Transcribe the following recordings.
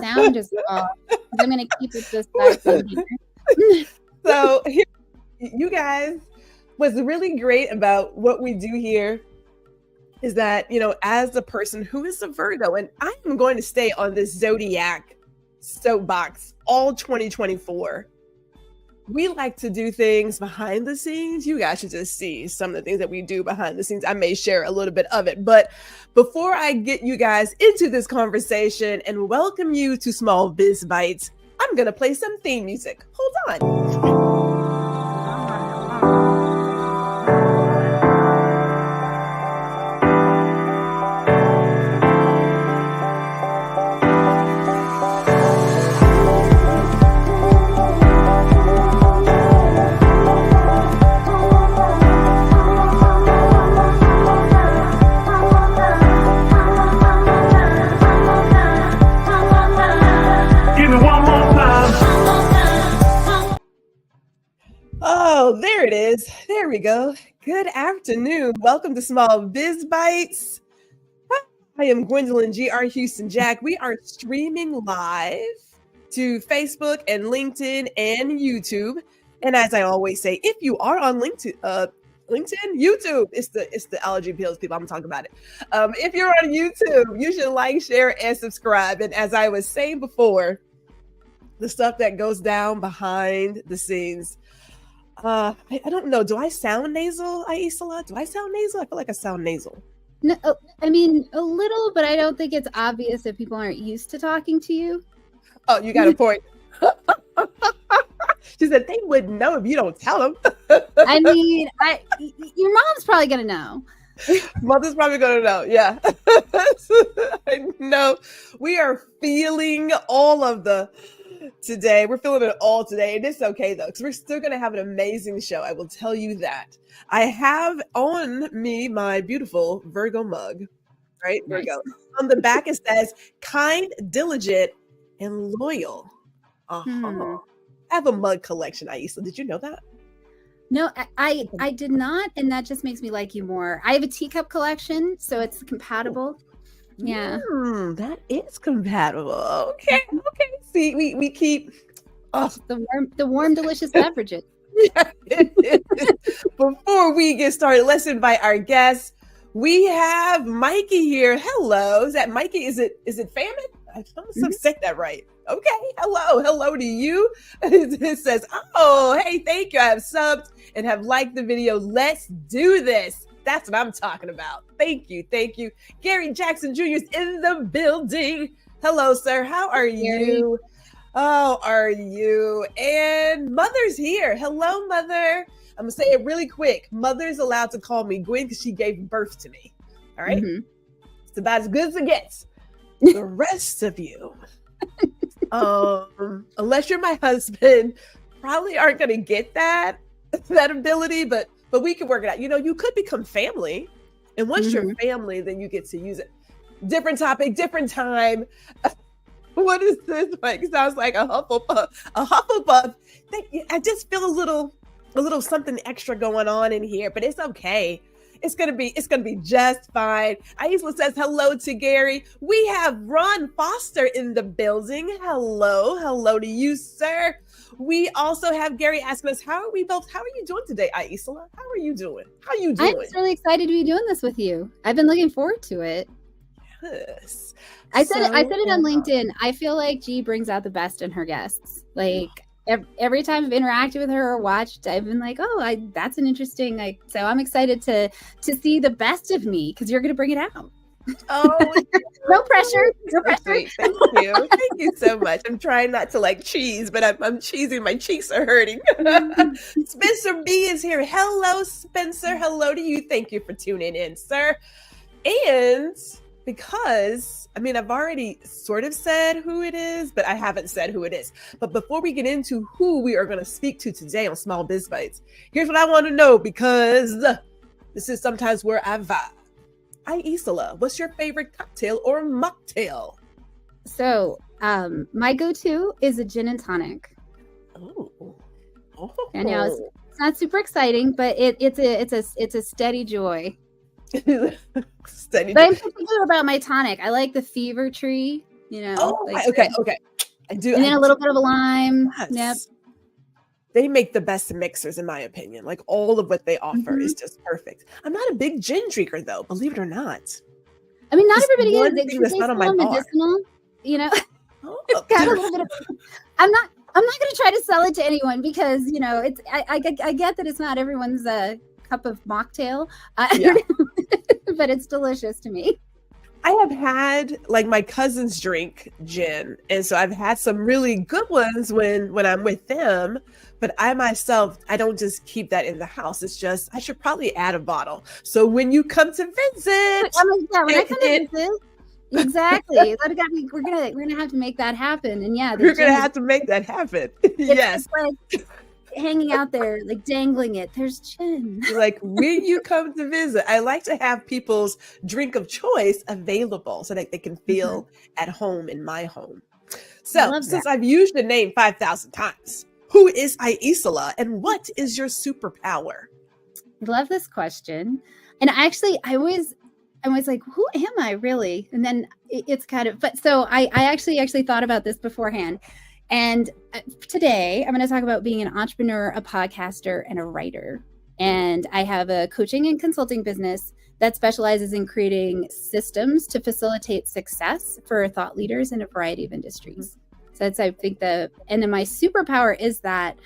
sound is off. I'm going to keep it this side from here. So you guys, what's really great about what we do here is that, as a person who is a Virgo, and I am going to stay on this zodiac soapbox all 2024. We like to do things behind the scenes. You guys should just see some of the things that we do behind the scenes. I may share a little bit of it, but before I get you guys into this conversation and welcome you to Small Biz Bites, I'm going to play some theme music. Hold on. Oh, there it is. There we go. Good afternoon. Welcome to Small Biz Bites. I am 𝐂𝐴𝐚𝐥𝐿𝐴𝐴𝐚. We are streaming live to Facebook and LinkedIn and YouTube. And as I always say, if you are on LinkedIn, YouTube, it's the allergy pills people. I'm talking about it. If you're on YouTube, you should like, share, and subscribe. And as I was saying before, the stuff that goes down behind the scenes. I don't know. Do I sound nasal, Aicila? Do I sound nasal? I feel like I sound nasal. No, I mean, a little, but I don't think it's obvious if people aren't used to talking to you. Oh, you got a point. She said they wouldn't know if you don't tell them. I mean, your mom's probably going to know. Mother's probably going to know. Yeah. I know. We are feeling all of the... Today, we're feeling it all today, and it's okay though, because we're still going to have an amazing show. I will tell you that. I have on me my beautiful Virgo mug, right? Nice. Virgo. On the back it says, kind, diligent, and loyal. I have a mug collection, Aicila. Did you know that? No, I did not, and that just makes me like you more. I have a teacup collection, so it's compatible. Yeah, that is compatible. Okay. See, we keep the warm, delicious beverages. Before we get started, let's invite our guests. We have Mikey here. Hello, is that Mikey? Is it Famine? I must said that right. Okay, hello to you. It says, oh, hey, thank you. I have subbed and have liked the video. Let's do this. That's what I'm talking about. Thank you. Gary Jackson Jr. is in the building. Hello, sir. How are you? How are you? And Mother's here. Hello, Mother. I'm going to say it really quick. Mother's allowed to call me Gwen because she gave birth to me. All right? It's about as good as it gets. The rest of you, unless you're my husband, probably aren't going to get that ability, but we can work it out. You could become family. And once you're family, then you get to use it. Different topic, different time. What is this? Like, sounds like a Hufflepuff. I just feel a little something extra going on in here, but it's okay. It's gonna be just fine. Aicila says hello to Gary. We have Ron Foster in the building. Hello to you, sir. We also have Gary asking us, how are you doing today, Aicila? How are you doing? I'm just really excited to be doing this with you. I've been looking forward to it. Yes. I said it on LinkedIn. I feel like G brings out the best in her guests. Like every time I've interacted with her or watched, I've been like, that's an interesting, so I'm excited to see the best of me because you're going to bring it out. Oh, no pressure. Thank you so much. I'm trying not to cheese, but I'm cheesing. My cheeks are hurting. Spencer B is here. Hello, Spencer. Hello to you. Thank you for tuning in, sir. And because I've already sort of said who it is, but I haven't said who it is. But before we get into who we are going to speak to today on Small Biz Bites, here's what I want to know, because this is sometimes where I vibe. Aicila, what's your favorite cocktail or mocktail? So, my go-to is a gin and tonic. Oh. And it's not super exciting, but it's a steady joy. Steady But I'm particular about my tonic. I like the Fever Tree. Oh, like, okay. I do. And then a little bit of a lime. Yes. Yep. They make the best mixers, in my opinion. Like all of what they offer is just perfect. I'm not a big gin drinker, though. Believe it or not. I mean, not It's everybody one is. thing that's not on my bar. Medicinal, Oh. It's got a little bit of. I'm not going to try to sell it to anyone because it's. I get that it's not everyone's cup of mocktail, but it's delicious to me. I have had like my cousins drink gin, and so I've had some really good ones when I'm with them. But I myself, I don't just keep that in the house. It's just I should probably add a bottle. So when you come to visit, when I come to visit, exactly. We're gonna have to make that happen. And we're gonna have to make that happen. Yes. It's like hanging out there, like dangling it. There's gin. Like when you come to visit, I like to have people's drink of choice available so that they can feel at home in my home. So since I've used the name 5,000 times, who is Aicila and what is your superpower? I love this question. And actually, I was like, who am I really? And then it's kind of, but so I actually thought about this beforehand. And today I'm going to talk about being an entrepreneur, a podcaster, and a writer. And I have a coaching and consulting business that specializes in creating systems to facilitate success for thought leaders in a variety of industries. So that's, I think, and then my superpower is that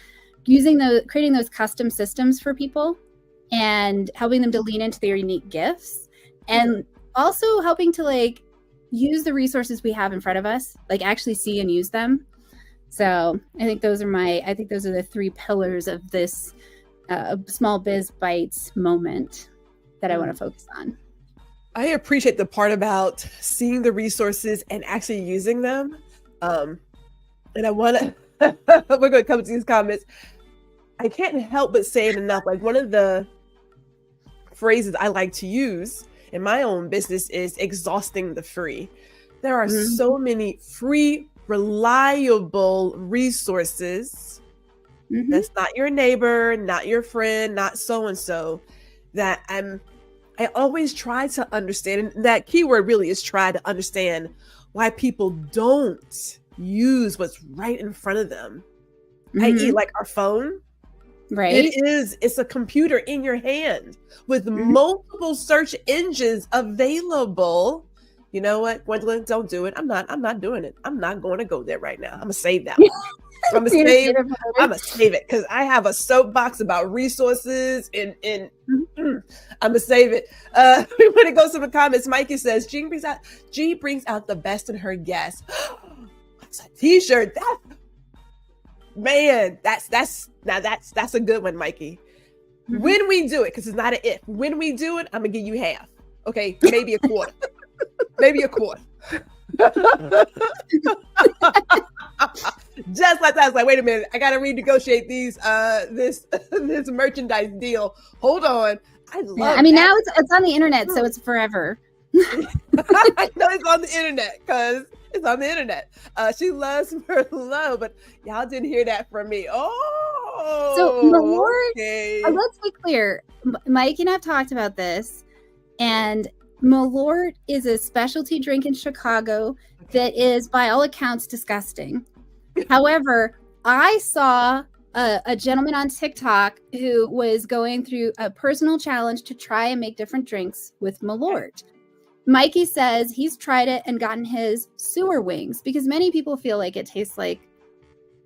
creating those custom systems for people and helping them to lean into their unique gifts, and also helping to like use the resources we have in front of us, like actually see and use them. So I think those are the three pillars of this small biz bites moment that I want to focus on. I appreciate the part about seeing the resources and actually using them. And I want to, we're going to come to these comments. I can't help but say it enough. Like one of the phrases I like to use in my own business is exhausting the free. There are so many free, reliable resources. That's not your neighbor, not your friend, not so-and-so, that I always try to understand. And that keyword really is try to understand why people don't use what's right in front of them. I.e. like our phone. Right. It's a computer in your hand with multiple search engines available. You know what, Gwendolyn, don't do it. I'm not doing it. I'm not going to go there right now. I'm gonna save that one. I'm gonna save it because I have a soapbox about resources and I'm gonna save it. When it goes to the comments, Mikey says G brings out the best in her guests. That's a t-shirt. That's a good one, Mikey. When we do it, because it's not an if. When we do it, I'm gonna give you half. Okay, maybe a quarter. Maybe a quarter. Just like that, I was like, wait a minute, I gotta renegotiate this merchandise deal. Hold on. I mean, now it's on the internet, so it's forever. I know it's on the internet because it's on the internet. She loves Merlot, but y'all didn't hear that from me. Oh, so Malort. Okay. Let's be clear. Mike and I've talked about this, and Malort is a specialty drink in Chicago that is, by all accounts, disgusting. However, I saw a gentleman on TikTok who was going through a personal challenge to try and make different drinks with Malort. Mikey says he's tried it and gotten his sewer wings because many people feel like it tastes like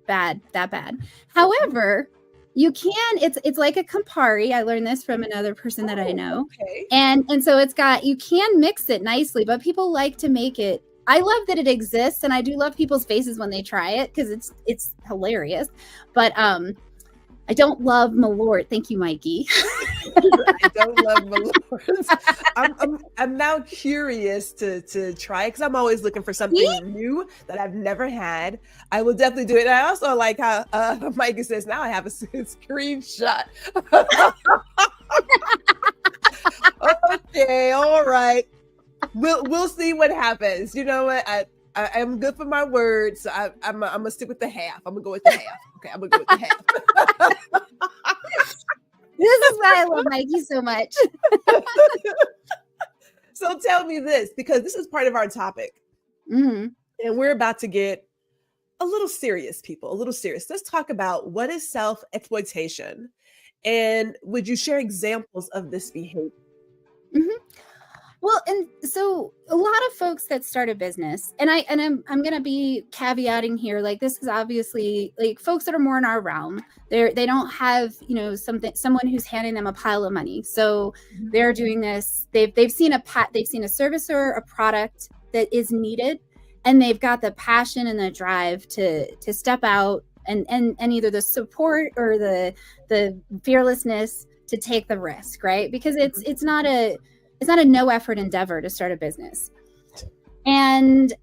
that bad. However, you can, it's like a Campari. I learned this from another person that I know. Okay. And so you can mix it nicely, but people like to make it. I love that it exists, and I do love people's faces when they try it because it's hilarious. But I don't love Malort. Thank you, Mikey. I don't love Malort. I'm now curious to try it because I'm always looking for something new that I've never had. I will definitely do it. And I also like how Mikey says now I have a screenshot. Okay, all right. We'll see what happens. You know what? I'm good for my words. So I'm gonna stick with the half. I'm gonna go with the half. Okay, I'm gonna go with the half. This is why I love Mikey so much. So tell me this, because this is part of our topic. Mm-hmm. And we're about to get a little serious, people, a little serious. Let's talk about what is self-exploitation. And would you share examples of this behavior? Mm-hmm. Well, and so a lot of folks that start a business, and I'm going to be caveating here, like this is obviously like folks that are more in our realm. They don't have, someone who's handing them a pile of money. So they're doing this. They've seen a service or a product that is needed, and they've got the passion and the drive to step out and either the support or the fearlessness to take the risk, right? Because it's not a no effort endeavor to start a business. And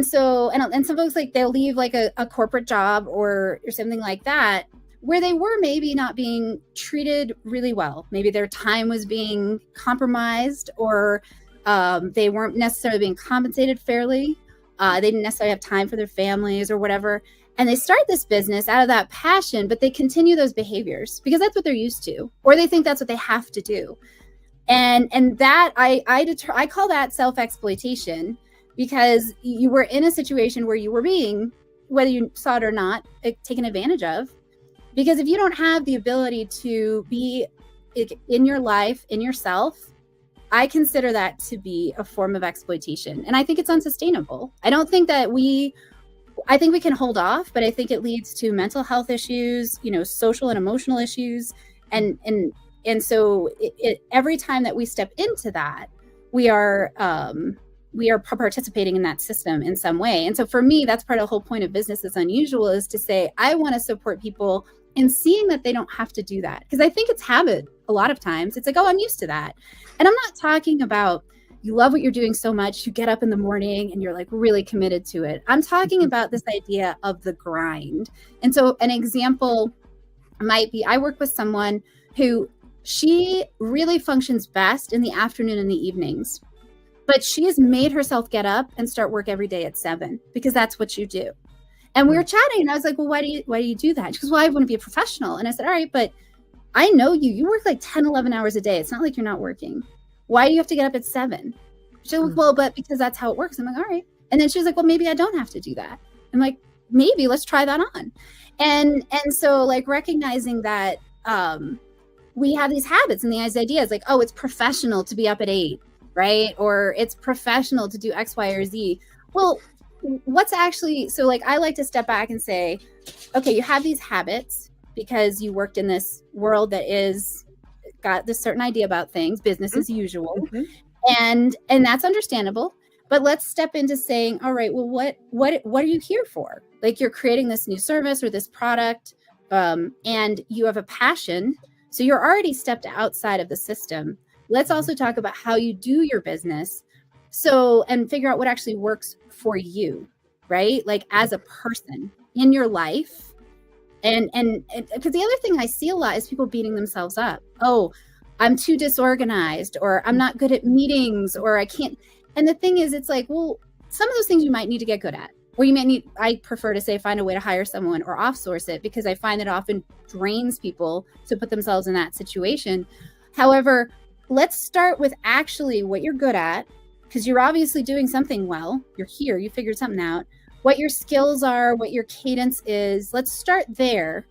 some folks, like, they'll leave like a corporate job or something like that, where they were maybe not being treated really well. Maybe their time was being compromised, or they weren't necessarily being compensated fairly. They didn't necessarily have time for their families or whatever. And they start this business out of that passion, but they continue those behaviors because that's what they're used to, or they think that's what they have to do. And that I call that self-exploitation, because you were in a situation where you were being, whether you saw it or not, taken advantage of. Because if you don't have the ability to be in your life, in yourself, I consider that to be a form of exploitation. And I think it's unsustainable. I think we can hold off, but I think it leads to mental health issues, social and emotional issues. And so every time that we step into that, we are participating in that system in some way. And so for me, that's part of the whole point of Business is Unusual, is to say, I want to support people in seeing that they don't have to do that. Because I think it's habit a lot of times. It's like, oh, I'm used to that. And I'm not talking about you love what you're doing so much, you get up in the morning and you're like really committed to it. I'm talking about this idea of the grind. And so an example might be, I work with someone who, she really functions best in the afternoon and the evenings, but she has made herself get up and start work every day at 7 because that's what you do. And we were chatting and I was like, well, why do you do that? She goes, well, I want to be a professional. And I said, all right, but I know you work like 10, 11 hours a day. It's not like you're not working. Why do you have to get up at 7? She's like, well, but because that's how it works. I'm like, all right. And then she was like, well, maybe I don't have to do that. I'm like, maybe let's try that on. And so like recognizing that, we have these habits and these ideas like, oh, it's professional to be up at 8, right? Or it's professional to do X, Y, or Z. Well, what's actually, so like, I like to step back and say, okay, you have these habits because you worked in this world that is got this certain idea about things, business as usual. And that's understandable. But let's step into saying, all right, well, what are you here for? Like, you're creating this new service or this product, and you have a passion. So you're already stepped outside of the system. Let's also talk about how you do your business. So, and figure out what actually works for you, right? Like as a person in your life. And because the other thing I see a lot is people beating themselves up. Oh, I'm too disorganized, or I'm not good at meetings, or I can't. And the thing is, it's like, well, some of those things you might need to get good at. Or you may need, I prefer to say, find a way to hire someone or offsource it, because I find that it often drains people to put themselves in that situation. However, let's start with actually what you're good at, because you're obviously doing something well. You're here, you figured something out. What your skills are, what your cadence is. Let's start there.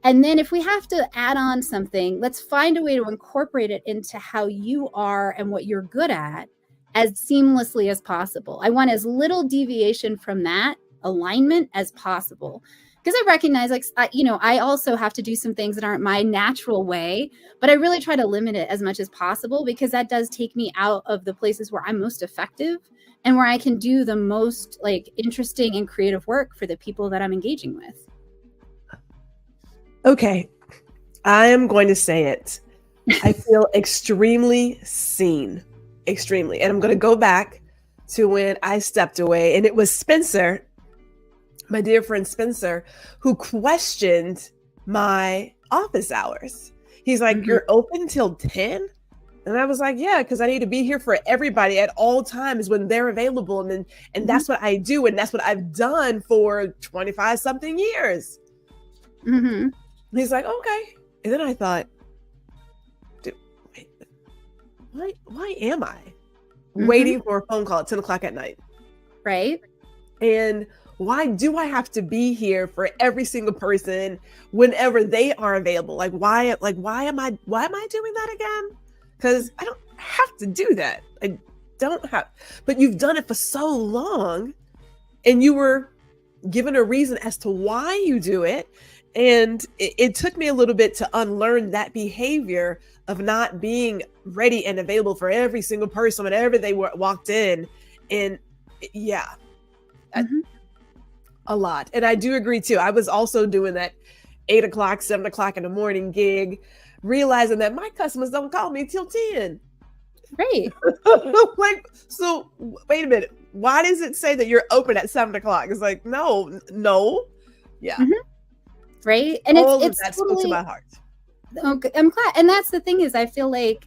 And then if we have to add on something, let's find a way to incorporate it into how you are and what you're good at as seamlessly as possible. I want as little deviation from that alignment as possible. Because I recognize, like, I also have to do some things that aren't my natural way, but I really try to limit it as much as possible, because that does take me out of the places where I'm most effective and where I can do the most like interesting and creative work for the people that I'm engaging with. Okay, I am going to say it. I feel extremely seen. Extremely. And I'm going to go back to when I stepped away, and it was Spencer, my dear friend Spencer, who questioned my office hours. He's like, you're open till 10? And I was like, yeah, because I need to be here for everybody at all times when they're available. And that's what I do. And that's what I've done for 25 something years. He's like, okay. And then I thought, why am I waiting for a phone call at 10 o'clock at night? Right. And why do I have to be here for every single person whenever they are available? Why am I doing that again? Because I don't have to do that. I don't have, but you've done it for so long and you were given a reason as to why you do it. And it took me a little bit to unlearn that behavior of not being ready and available for every single person whenever they walked in. And yeah, a lot. And I do agree too. I was also doing that 8 o'clock, 7 o'clock in the morning gig, realizing that my customers don't call me till 10. Right. So wait a minute. Why does it say that you're open at 7 o'clock? It's like, no. Yeah. Right. And all it's that totally, spoke to my heart. Okay, I'm glad. And that's the thing is I feel like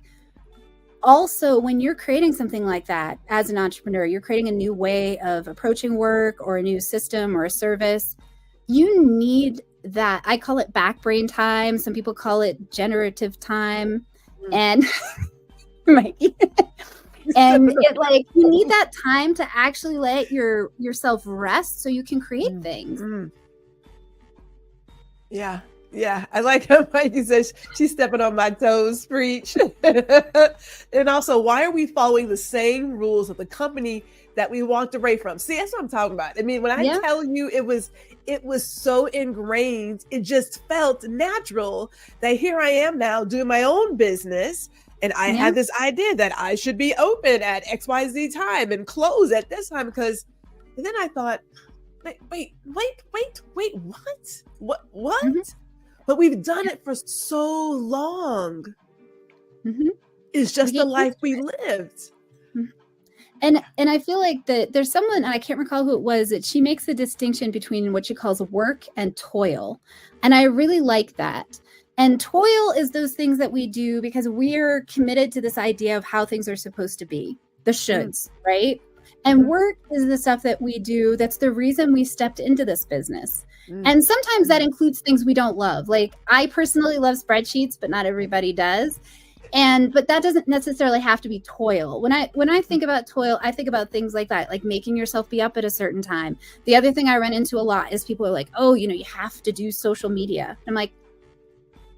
also when you're creating something like that as an entrepreneur, you're creating a new way of approaching work or a new system or a service. You need that. I call it back brain time. Some people call it generative time. And Mikey. And it like you need that time to actually let yourself rest so you can create things. Yeah. I like how Mikey says she's stepping on my toes, preach. And also, why are we following the same rules of the company that we walked away from? See, that's what I'm talking about. I mean, when I tell you it was so ingrained, it just felt natural that here I am now doing my own business. And I had this idea that I should be open at XYZ time and close at this time and then I thought, wait, what? But we've done it for so long. It's just the life we lived. And I feel like that there's someone, and I can't recall who it was, that she makes a distinction between what she calls work and toil. And I really like that. And toil is those things that we do because we're committed to this idea of how things are supposed to be, the shoulds, right? And work is the stuff that we do. That's the reason we stepped into this business. And sometimes that includes things we don't love. Like I personally love spreadsheets, but not everybody does. But that doesn't necessarily have to be toil. When I think about toil, I think about things like that, like making yourself be up at a certain time. The other thing I run into a lot is people are like, oh, you have to do social media. I'm like,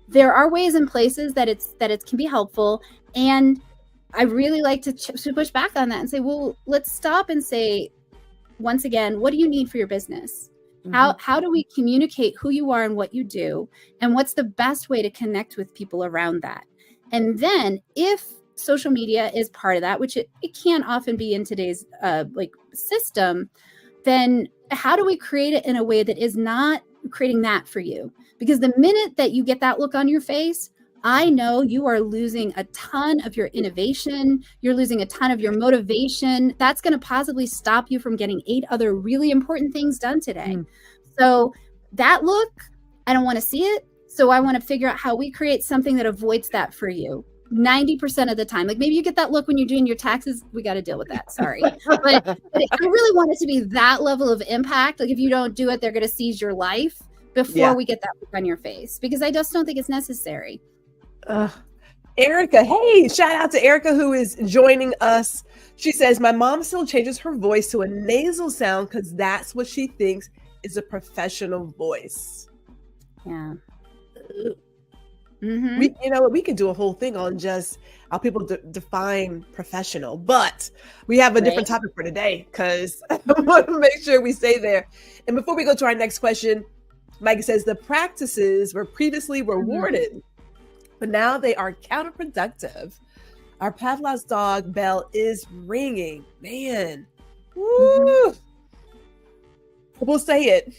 there are ways and places that it can be helpful. And I really like to push back on that and say, well, let's stop and say, once again, what do you need for your business? How do we communicate who you are and what you do? And what's the best way to connect with people around that? And then if social media is part of that, which it can often be in today's system, then how do we create it in a way that is not creating that for you? Because the minute that you get that look on your face, I know you are losing a ton of your innovation. You're losing a ton of your motivation. That's going to possibly stop you from getting 8 other really important things done today. So that look, I don't want to see it. So I want to figure out how we create something that avoids that for you 90% of the time. Like maybe you get that look when you're doing your taxes. We got to deal with that. Sorry. But I really want it to be that level of impact. Like if you don't do it, they're going to seize your life before we get that look on your face, because I just don't think it's necessary. Erica, hey, shout out to Erica who is joining us. She says, my mom still changes her voice to a nasal sound because that's what she thinks is a professional voice. Yeah. We could do a whole thing on just how people define professional, but we have a different topic for today because I want to make sure we stay there. And before we go to our next question, Mike says the practices were previously rewarded, but now they are counterproductive. Our Pavlov's dog bell is ringing. Man, woo! We'll say it.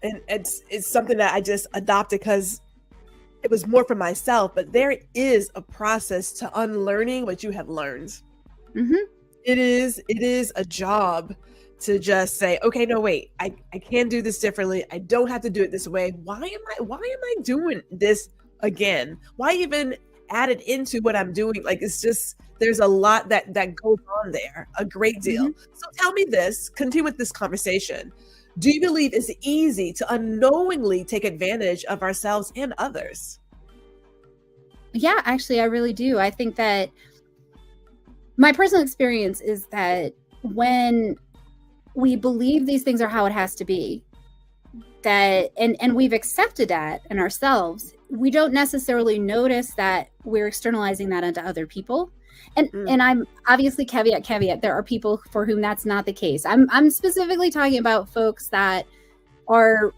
And it's something that I just adopted because it was more for myself, but there is a process to unlearning what you have learned. It is a job to just say, okay, no, wait, I can do this differently. I don't have to do it this way. Why am I doing this again? Why even add it into what I'm doing? Like, it's just, there's a lot that goes on there, a great deal. So tell me this, continue with this conversation. Do you believe it's easy to unknowingly take advantage of ourselves and others? Yeah, actually, I really do. I think that my personal experience is that when we believe these things are how it has to be, that and we've accepted that in ourselves. We don't necessarily notice that we're externalizing that onto other people. And I'm obviously caveat, there are people for whom that's not the case. I'm specifically talking about folks that are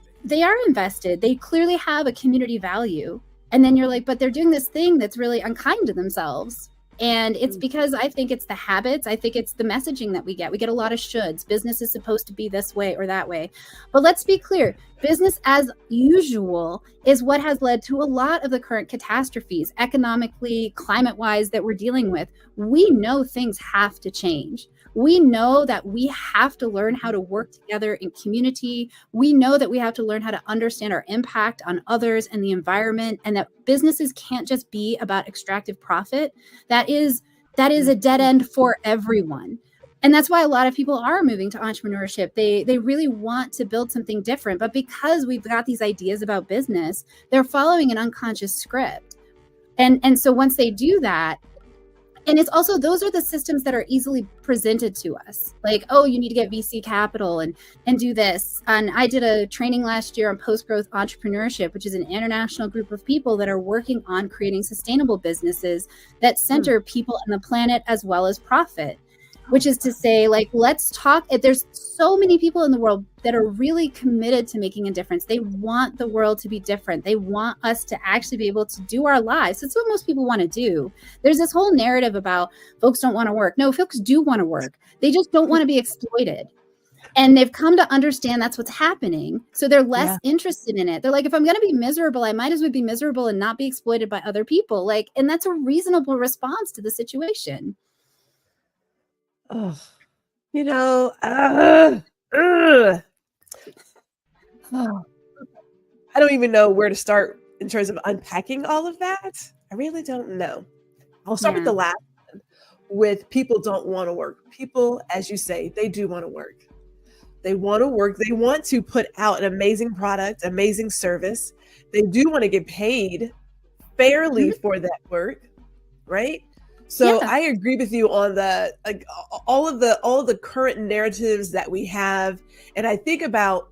invested. They clearly have a community value. And then you're like, but they're doing this thing that's really unkind to themselves. And it's because I think it's the habits. I think it's the messaging that we get. We get a lot of shoulds. Business is supposed to be this way or that way. But let's be clear. Business as usual is what has led to a lot of the current catastrophes, economically, climate-wise, that we're dealing with. We know things have to change. We know that we have to learn how to work together in community. We know that we have to learn how to understand our impact on others and the environment, and that businesses can't just be about extractive profit. That is a dead end for everyone. And that's why a lot of people are moving to entrepreneurship. They really want to build something different, but because we've got these ideas about business, they're following an unconscious script. And so once they do that, and it's also, those are the systems that are easily presented to us. Like, oh, you need to get VC capital and do this. And I did a training last year on post-growth entrepreneurship, which is an international group of people that are working on creating sustainable businesses that center people and the planet as well as profit. Which is to say, like, let's talk. There's so many people in the world that are really committed to making a difference. They want the world to be different. They want us to actually be able to do our lives. That's what most people want to do. There's this whole narrative about folks don't want to work. No, folks do want to work. They just don't want to be exploited. And they've come to understand that's what's happening. So they're less interested in it. They're like, if I'm going to be miserable, I might as well be miserable and not be exploited by other people. Like, and that's a reasonable response to the situation. Oh, you know, I don't even know where to start in terms of unpacking all of that. I really don't know. I'll start with the last one, with people don't want to work. People, as you say, they do want to work. They want to work. They want to put out an amazing product, amazing service. They do want to get paid fairly for that work, right? So I agree with you on the, like, all of the current narratives that we have. And I think about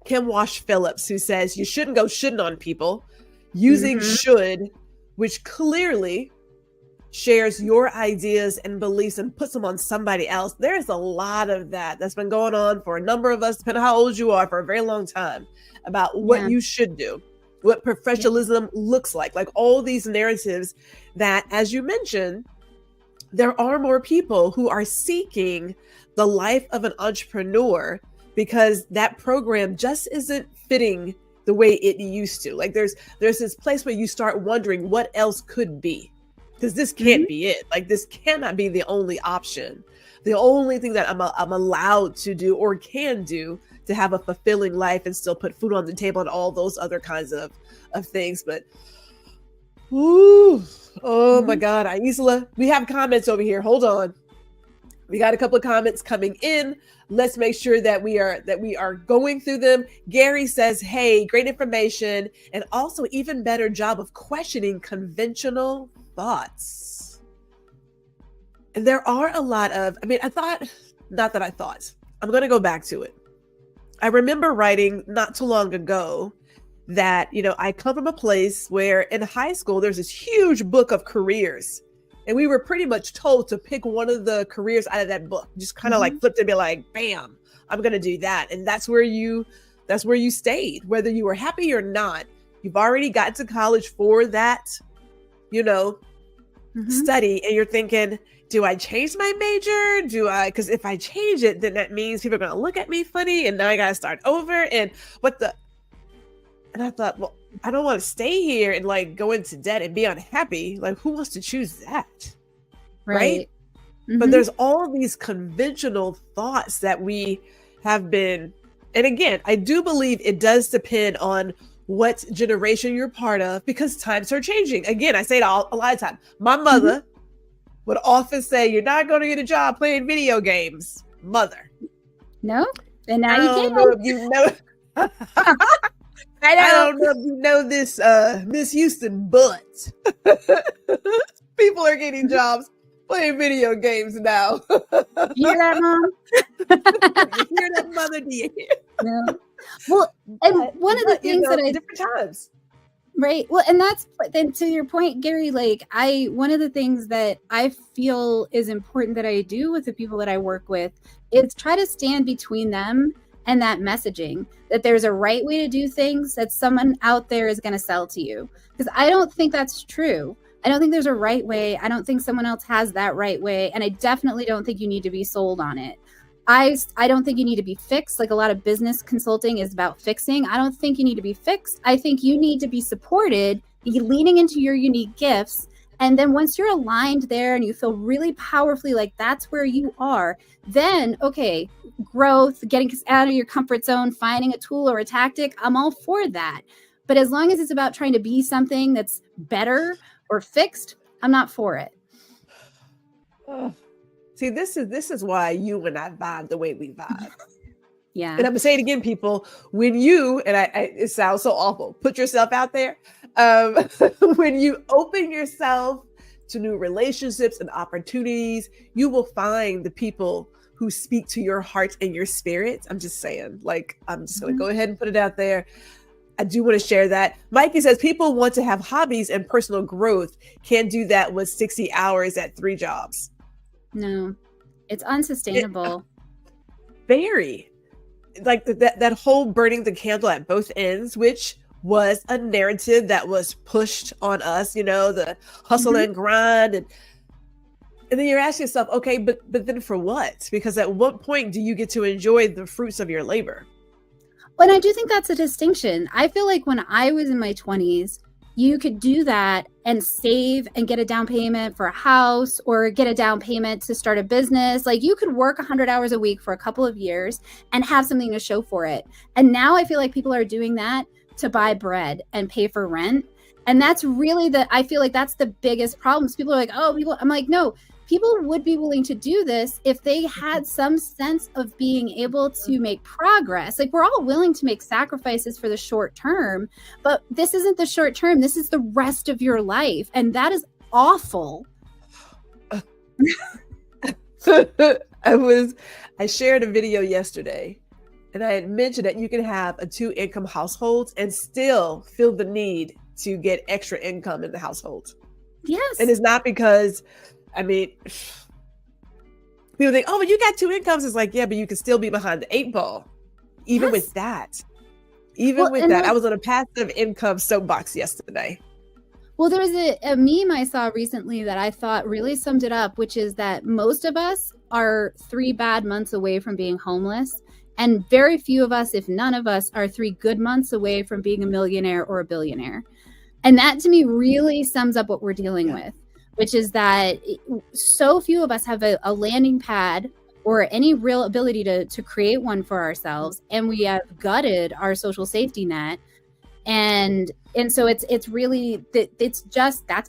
Kim Walsh-Phillips, who says you shouldn't go shouldn't on people, using should, which clearly shares your ideas and beliefs and puts them on somebody else. There's a lot of that's been going on for a number of us, depending on how old you are, for a very long time, about what you should do, what professionalism looks like all these narratives that, as you mentioned, there are more people who are seeking the life of an entrepreneur because that program just isn't fitting the way it used to. Like there's this place where you start wondering what else could be, because this can't be it. Like this cannot be the only option. The only thing that I'm allowed to do or can do to have a fulfilling life and still put food on the table and all those other kinds of things. But my God, Aicila, we have comments over here. Hold on. We got a couple of comments coming in. Let's make sure that we are going through them. Gary says, hey, great information. And also even better job of questioning conventional thoughts. And there are a lot of, I'm going to go back to it. I remember writing not too long ago that, I come from a place where in high school, there's this huge book of careers. And we were pretty much told to pick one of the careers out of that book. Just kind of like flip it and be like, bam, I'm going to do that. And that's where you stayed, whether you were happy or not. You've already gotten to college for that, study. And you're thinking, do I change my major? Because if I change it, then that means people are going to look at me funny. And now I got to start over. And I thought, well, I don't want to stay here and go into debt and be unhappy. Like, who wants to choose that? Right? But there's all these conventional thoughts that we have been, and again, I do believe it does depend on what generation you're part of, because times are changing. Again, I say it a lot of times. My mother would often say, you're not going to get a job playing video games, mother. No? And now you can. I don't know if you know this, Miss Houston, but people are getting jobs playing video games now. You hear that, Mom? You hear that, Mother? Do you hear? No. Well, and one of the things that I different times. Right. Well, and that's then to your point, Gary, like one of the things that I feel is important that I do with the people that I work with is try to stand between them and that messaging, that there's a right way to do things that someone out there is going to sell to you. Because I don't think that's true. I don't think there's a right way. I don't think someone else has that right way. And I definitely don't think you need to be sold on it. I don't think you need to be fixed. Like a lot of business consulting is about fixing. I don't think you need to be fixed. I think you need to be supported, leaning into your unique gifts. And then once you're aligned there and you feel really powerfully like that's where you are, then, okay, growth, getting out of your comfort zone, finding a tool or a tactic, I'm all for that. But as long as it's about trying to be something that's better or fixed, I'm not for it. See, this is why you and I vibe the way we vibe. Yeah. And I'm gonna say it again, people. When you it sounds so awful, put yourself out there. When you open yourself to new relationships and opportunities, you will find the people who speak to your heart and your spirit. I'm just saying, like, I'm just gonna go ahead and put it out there. I do want to share that. Mikey says people want to have hobbies and personal growth. Can't do that with 60 hours at 3 jobs. No, it's unsustainable. Very. Like that whole burning the candle at both ends, which was a narrative that was pushed on us, the hustle and grind. And then you're asking yourself, okay, but then for what? Because at what point do you get to enjoy the fruits of your labor? Well, I do think that's a distinction. I feel like when I was in my 20s, you could do that and save and get a down payment for a house or get a down payment to start a business. Like you could work 100 hours a week for a couple of years and have something to show for it. And now I feel like people are doing that to buy bread and pay for rent. And that's really I feel like that's the biggest problem. So people are like, I'm like, no, people would be willing to do this if they had some sense of being able to make progress. Like we're all willing to make sacrifices for the short term, but this isn't the short term. This is the rest of your life. And that is awful. I shared a video yesterday and I had mentioned that you can have a 2-income household and still feel the need to get extra income in the household. Yes. And it's not because, people think, but you got 2 incomes. It's like, yeah, but you can still be behind the 8 ball. Even with that. I was on a passive income soapbox yesterday. Well, there was a meme I saw recently that I thought really summed it up, which is that most of us are 3 bad months away from being homeless. And very few of us, if none of us, are 3 good months away from being a millionaire or a billionaire. And that to me really sums up what we're dealing with, which is that so few of us have a landing pad or any real ability to create one for ourselves. And we have gutted our social safety net. And so it's really, that's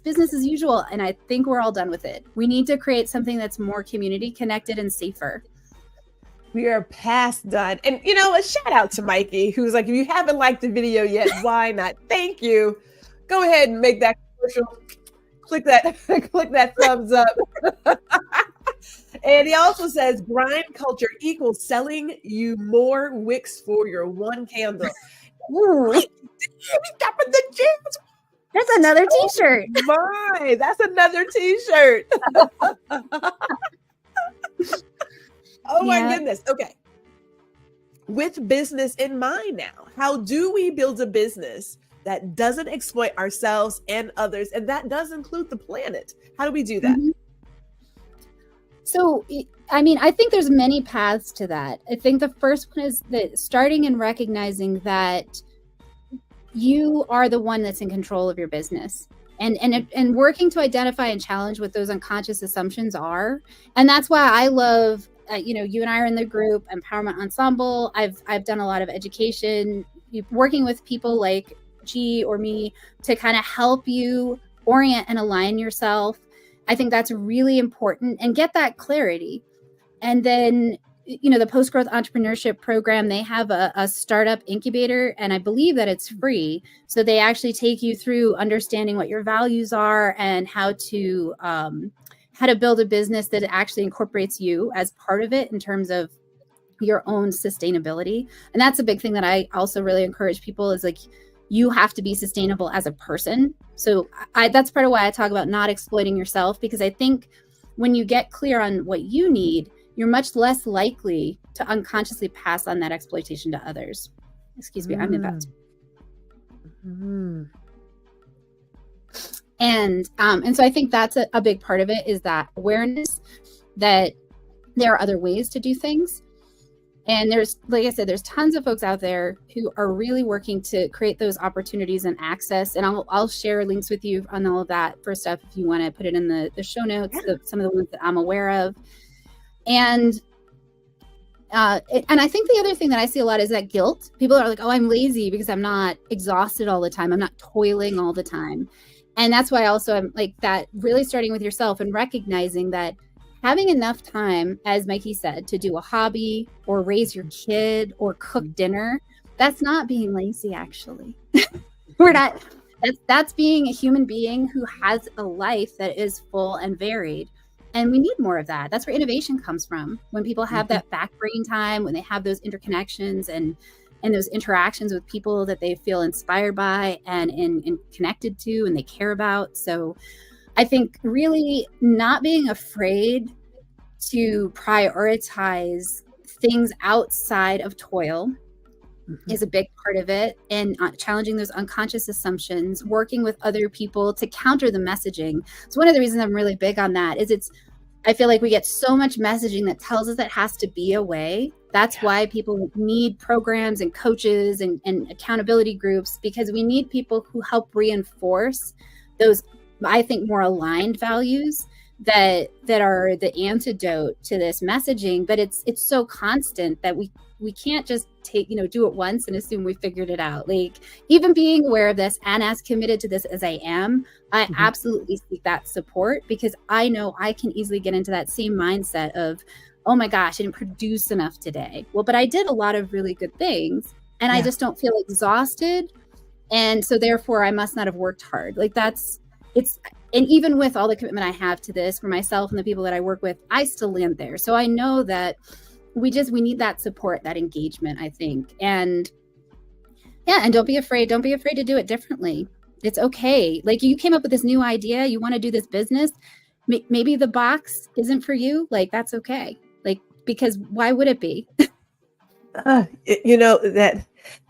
business as usual. And I think we're all done with it. We need to create something that's more community connected and safer. We are past done. And a shout out to Mikey, who's like, if you haven't liked the video yet, why not? Thank you. Go ahead and make that commercial. Click that thumbs up. And he also says grind culture equals selling you more wicks for your 1 candle. Ooh, the jams. That's another t-shirt. My, that's another t-shirt. Oh my goodness. Okay. With business in mind now, how do we build a business that doesn't exploit ourselves and others? And that does include the planet. How do we do that? Mm-hmm. So, I think there's many paths to that. I think the first one is that starting and recognizing that you are the one that's in control of your business. And working to identify and challenge what those unconscious assumptions are. And that's why I love, you and I are in the group Empowerment Ensemble. I've done a lot of education, working with people like G or me to kind of help you orient and align yourself. I think that's really important and get that clarity. And then, the post-growth entrepreneurship program, they have a startup incubator, and I believe that it's free. So they actually take you through understanding what your values are and how to how to build a business that actually incorporates you as part of it in terms of your own sustainability. And that's a big thing that I also really encourage people is like, you have to be sustainable as a person. So that's part of why I talk about not exploiting yourself, because I think when you get clear on what you need, you're much less likely to unconsciously pass on that exploitation to others. Excuse me, I'm about to. And so I think that's a big part of it, is that awareness that there are other ways to do things. And there's, like I said, there's tons of folks out there who are really working to create those opportunities and access. And I'll share links with you on all of that for stuff if you want to put it in the show notes, some of the ones that I'm aware of. And I think the other thing that I see a lot is that guilt. People are like, oh, I'm lazy because I'm not exhausted all the time. I'm not toiling all the time. And that's why also I'm like that, really starting with yourself and recognizing that having enough time, as Mikey said, to do a hobby or raise your kid or cook dinner, that's not being lazy, actually. We're not, that's being a human being who has a life that is full and varied. And we need more of that. That's where innovation comes from. When people have that back brain time, when they have those interconnections and those interactions with people that they feel inspired by and connected to and they care about. So I think really not being afraid to prioritize things outside of toil is a big part of it, and challenging those unconscious assumptions, working with other people to counter the messaging. So one of the reasons I'm really big on that is I feel like we get so much messaging that tells us it has to be a way. That's why people need programs and coaches and accountability groups, because we need people who help reinforce those, I think, more aligned values that are the antidote to this messaging. But it's so constant that we can't just do it once and assume we figured it out. Like, even being aware of this and as committed to this as I am, I absolutely seek that support, because I know I can easily get into that same mindset of, oh my gosh, I didn't produce enough today. Well, but I did a lot of really good things and I just don't feel exhausted. And so therefore I must not have worked hard. Like and even with all the commitment I have to this for myself and the people that I work with, I still land there. So I know that we need that support, that engagement, I think. And and don't be afraid to do it differently. It's okay. Like, you came up with this new idea, you want to do this business, maybe the box isn't for you. Like, that's okay. Like, because why would it be?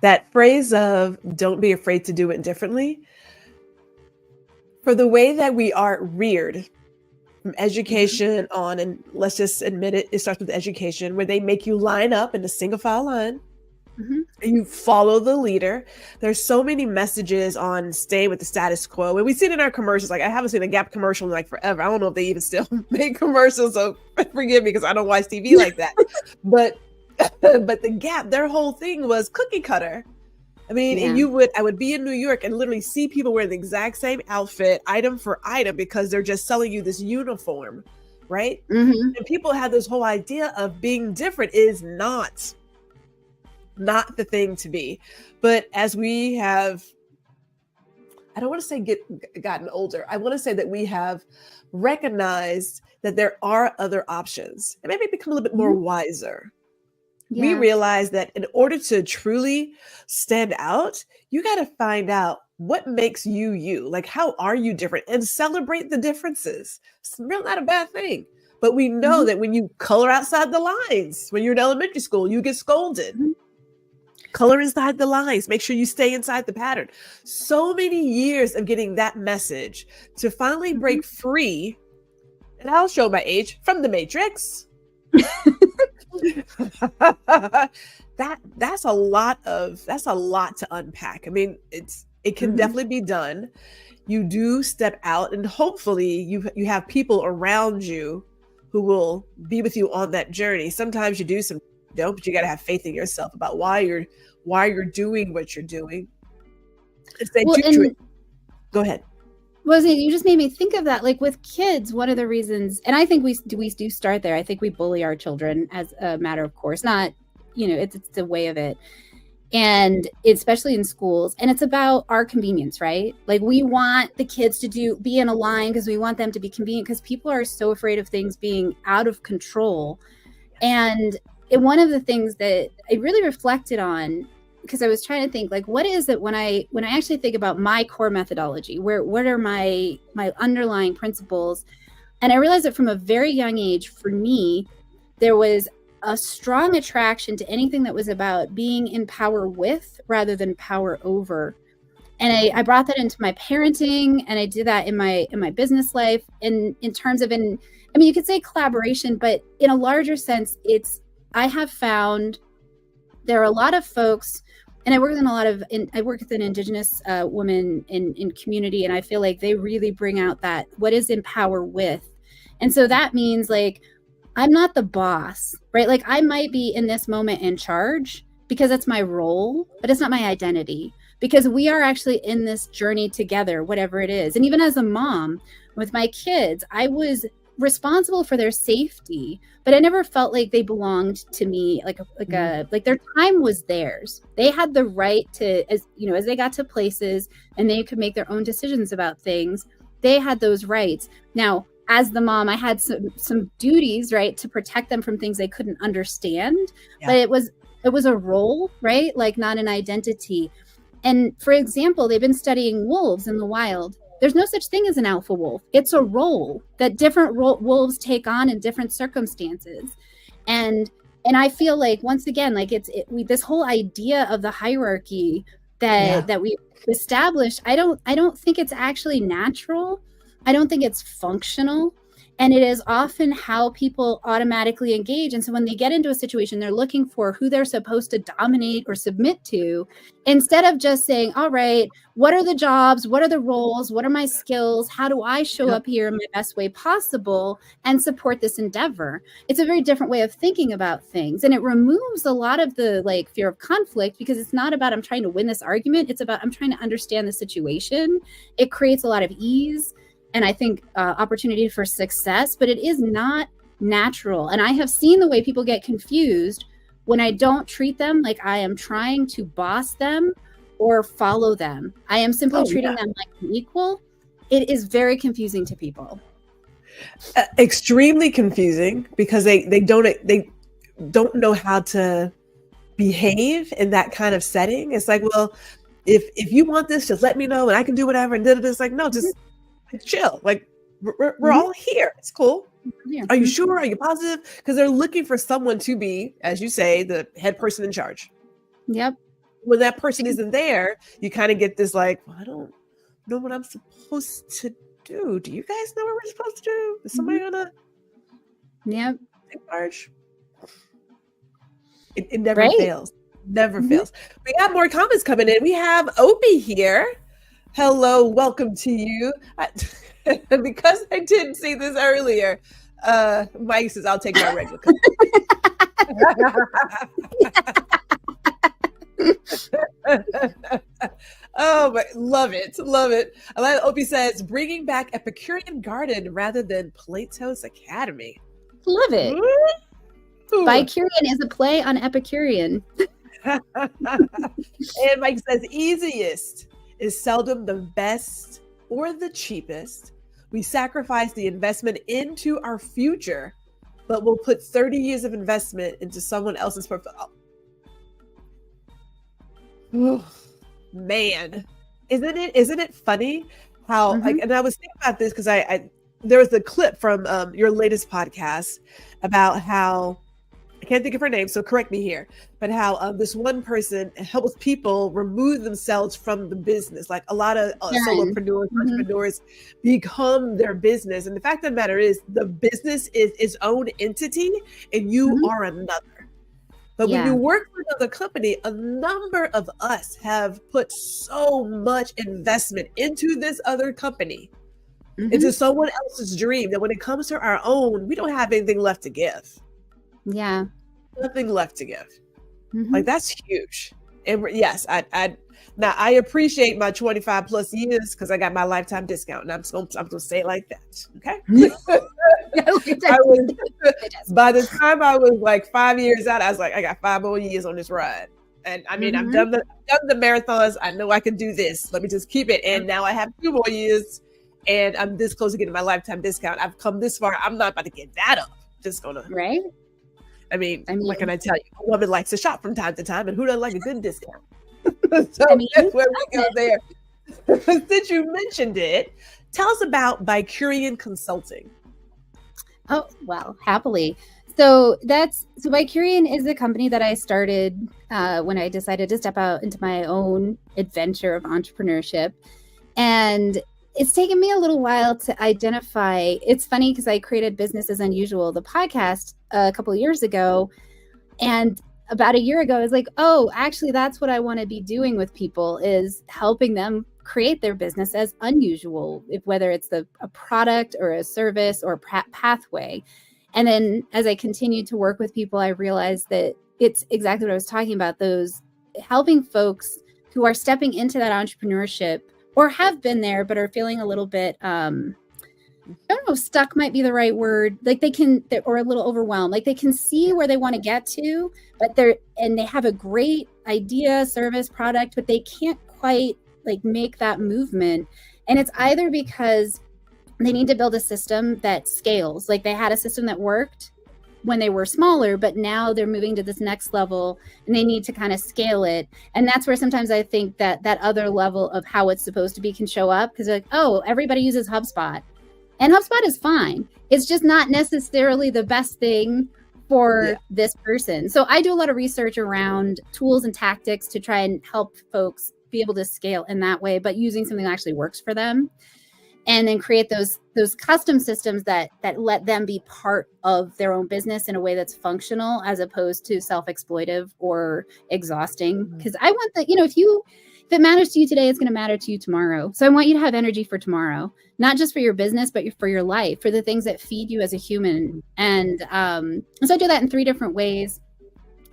That phrase of don't be afraid to do it differently, for the way that we are reared from education on, and let's just admit it starts with education, where they make you line up in a single file line and you follow the leader. There's so many messages on stay with the status quo, and we see it in our commercials. Like, I haven't seen a Gap commercial in like forever. I don't know if they even still make commercials, so forgive me because I don't watch TV like that. But the Gap, their whole thing was cookie cutter. I mean, and I would be in New York and literally see people wearing the exact same outfit, item for item, because they're just selling you this uniform, right? And people have this whole idea of being different is not the thing to be. But as we have, I don't want to say gotten older, I want to say that we have recognized that there are other options and maybe become a little bit more wiser. We realize that in order to truly stand out, you got to find out what makes you you. Like, how are you different? And celebrate the differences. It's really not a bad thing. But we know that when you color outside the lines, when you're in elementary school, you get scolded. Color inside the lines. Make sure you stay inside the pattern. So many years of getting that message to finally break free, and I'll show my age, from the Matrix. That's a lot to unpack. I mean, it can definitely be done. You do step out, and hopefully you have people around you who will be with you on that journey. Sometimes you do, some don't, but you got to have faith in yourself about why you're doing what you're doing. Go ahead. Well, you just made me think of that. Like, with kids, one of the reasons, and I think we do start there. I think we bully our children as a matter of course, not, it's the way of it. and especially in schools. And it's about our convenience, right? Like we want the kids to be in a line because we want them to be convenient, because people are so afraid of things being out of control. And one of the things that I really reflected on, because I was trying to think, like, what is it when I actually think about my core methodology, what are my underlying principles? And I realized that from a very young age, for me, there was a strong attraction to anything that was about being in power with rather than power over. And I brought that into my parenting, and I did that in my business life, in terms of, you could say collaboration, but in a larger sense, I have found there are a lot of folks, and I work with an Indigenous woman in community, and I feel like they really bring out that what is in power with. And so that means, like, I'm not the boss, right? Like I might be in this moment in charge because that's my role, but it's not my identity, because we are actually in this journey together, whatever it is. And even as a mom with my kids, I was responsible for their safety, but I never felt like they belonged to me. Like their time was theirs. They had the right to, as they got to places and they could make their own decisions about things, they had those rights. Now, as the mom, I had some duties, right, to protect them from things they couldn't understand. Yeah. But it was a role, right? Like not an identity. And for example, they've been studying wolves in the wild. There's no such thing as an alpha wolf. It's a role that different wolves take on in different circumstances. And I feel like, once again, like this whole idea of the hierarchy that we established, I don't think it's actually natural. I don't think it's functional, and it is often how people automatically engage. And so when they get into a situation, they're looking for who they're supposed to dominate or submit to, instead of just saying, all right, what are the jobs? What are the roles? What are my skills? How do I show up here in my best way possible and support this endeavor? It's a very different way of thinking about things. And it removes a lot of the fear of conflict, because it's not about I'm trying to win this argument. It's about I'm trying to understand the situation. It creates a lot of ease, and I think opportunity for success, but it is not natural. And I have seen the way people get confused when I don't treat them like I am trying to boss them or follow them. I am simply treating them like an equal. It is very confusing to people. Extremely confusing, because they don't know how to behave in that kind of setting. It's like, well, if you want this, just let me know and I can do whatever. And it's like, no, just chill. Like we're all here. It's cool. Yeah. Are you sure? Are you positive? Because they're looking for someone to be, as you say, the head person in charge. Yep. When that person isn't there, you kind of get this like, well, I don't know what I'm supposed to do. Do you guys know what we're supposed to do? Is somebody gonna take charge? It never fails. Never fails. We got more comments coming in. We have Opie here. Hello, welcome to you. Because I didn't see this earlier, Mike says, I'll take my regular cup. Oh, but love it. I like Opie says, bringing back Epicurean Garden rather than Plato's Academy. Love it. Ooh. BiCurean is a play on Epicurean. And Mike says, easiest is seldom the best or the cheapest. We sacrifice the investment into our future, but we'll put 30 years of investment into someone else's portfolio. Oh, man, isn't it funny how and I was thinking about this because I there was a clip from your latest podcast about how, I can't think of her name, so correct me here, but how this one person helps people remove themselves from the business. Like a lot of solopreneurs, entrepreneurs become their business. And the fact of the matter is the business is its own entity and you are another. But when you work for another company, a number of us have put so much investment into this other company, into someone else's dream, that when it comes to our own, we don't have anything left to give. Yeah. Nothing left to give. Like that's huge. And yes, I appreciate my 25 plus years because I got my lifetime discount, and I'm gonna say it like that. Okay. By the time I was like 5 years out, I was like, I got 5 more years on this ride. And I mean, I've done the marathons. I know I can do this. Let me just keep it. And now I have 2 more years and I'm this close to getting my lifetime discount. I've come this far. I'm not about to get that up. Just gonna. Right. I mean, what can I tell you? A woman likes to shop from time to time, and who doesn't like a good discount? So that's where we go there. Since you mentioned it, tell us about BiCurean Consulting. Oh, well, happily. So BiCurean is a company that I started when I decided to step out into my own adventure of entrepreneurship. And it's taken me a little while to identify. It's funny because I created Business is Unusual, the podcast, a couple of years ago. And about a year ago, I was like, oh, actually, that's what I want to be doing with people, is helping them create their business as unusual, whether it's a product or a service or pathway. And then as I continued to work with people, I realized that it's exactly what I was talking about, those helping folks who are stepping into that entrepreneurship or have been there, but are feeling a little bit, I don't know, stuck might be the right word. Like or a little overwhelmed. Like they can see where they want to get to, but they have a great idea, service, product, but they can't quite like make that movement. And it's either because they need to build a system that scales. Like they had a system that worked when they were smaller, but now they're moving to this next level and they need to kind of scale it. And that's where sometimes I think that other level of how it's supposed to be can show up, because like, oh, everybody uses HubSpot. And HubSpot is fine. It's just not necessarily the best thing for this person. So I do a lot of research around tools and tactics to try and help folks be able to scale in that way, but using something that actually works for them. And then create those custom systems that let them be part of their own business in a way that's functional, as opposed to self-exploitive or exhausting. Because I want that, if it matters to you today, it's going to matter to you tomorrow. So I want you to have energy for tomorrow, not just for your business, but for your life, for the things that feed you as a human. And so I do that in 3 different ways.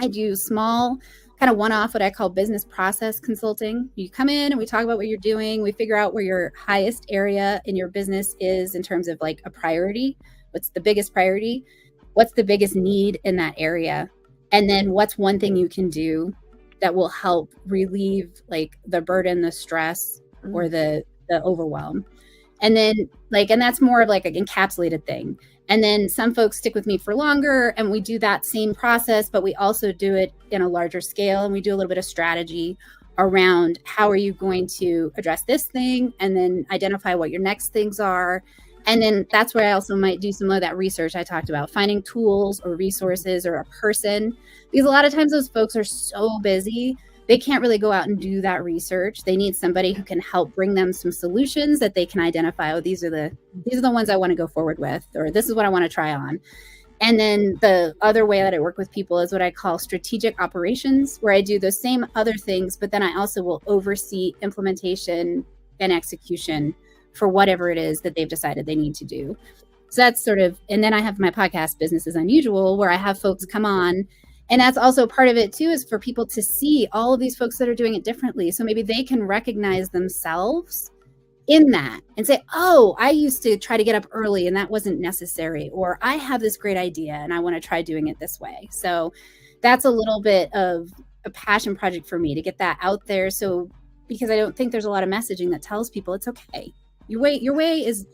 I do small, kind of one-off, what I call business process consulting. You come in and we talk about what you're doing. We figure out where your highest area in your business is in terms of like a priority. What's the biggest priority? What's the biggest need in that area? And then what's one thing you can do that will help relieve like the burden, the stress, or the overwhelm. And then and that's more of like an encapsulated thing. And then some folks stick with me for longer and we do that same process, but we also do it in a larger scale. And we do a little bit of strategy around how are you going to address this thing, and then identify what your next things are. And then that's where I also might do some of that research I talked about, finding tools or resources or a person, because a lot of times those folks are so busy, they can't really go out and do that research. They need somebody who can help bring them some solutions that they can identify. Oh, these are the ones I want to go forward with, or this is what I want to try on. And then the other way that I work with people is what I call strategic operations, where I do those same other things, but then I also will oversee implementation and execution for whatever it is that they've decided they need to do. So that's sort of, and then I have my podcast, Business is Unusual, where I have folks come on. And that's also part of it too, is for people to see all of these folks that are doing it differently. So maybe they can recognize themselves in that and say, oh, I used to try to get up early and that wasn't necessary. Or I have this great idea and I want to try doing it this way. So that's a little bit of a passion project for me to get that out there. So, because I don't think there's a lot of messaging that tells people it's okay. Your way is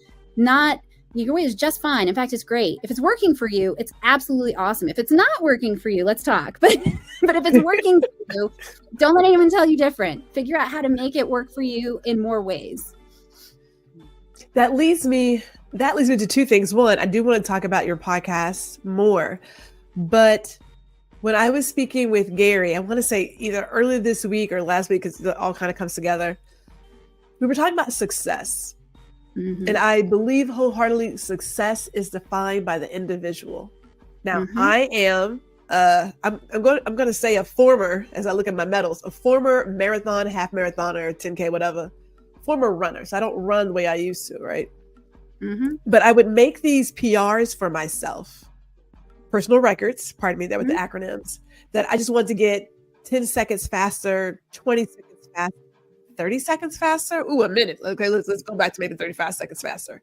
just fine. In fact, it's great. If it's working for you, it's absolutely awesome. If it's not working for you, let's talk. But if it's working for you, don't let anyone tell you different. Figure out how to make it work for you in more ways. That leads me to 2 things. One, I do want to talk about your podcast more, but when I was speaking with Gary, I want to say either earlier this week or last week, because it all kind of comes together, we were talking about success. Mm-hmm. And I believe wholeheartedly success is defined by the individual. Now, I am, I'm going to say a former, as I look at my medals, a former marathon, half marathoner, 10K, whatever, former runner. So I don't run the way I used to, right? Mm-hmm. But I would make these PRs for myself, personal records, pardon me, that were the acronyms, that I just wanted to get 10 seconds faster, 20 seconds faster, 30 seconds faster. Ooh, a minute. Okay, let's go back to maybe 35 seconds faster.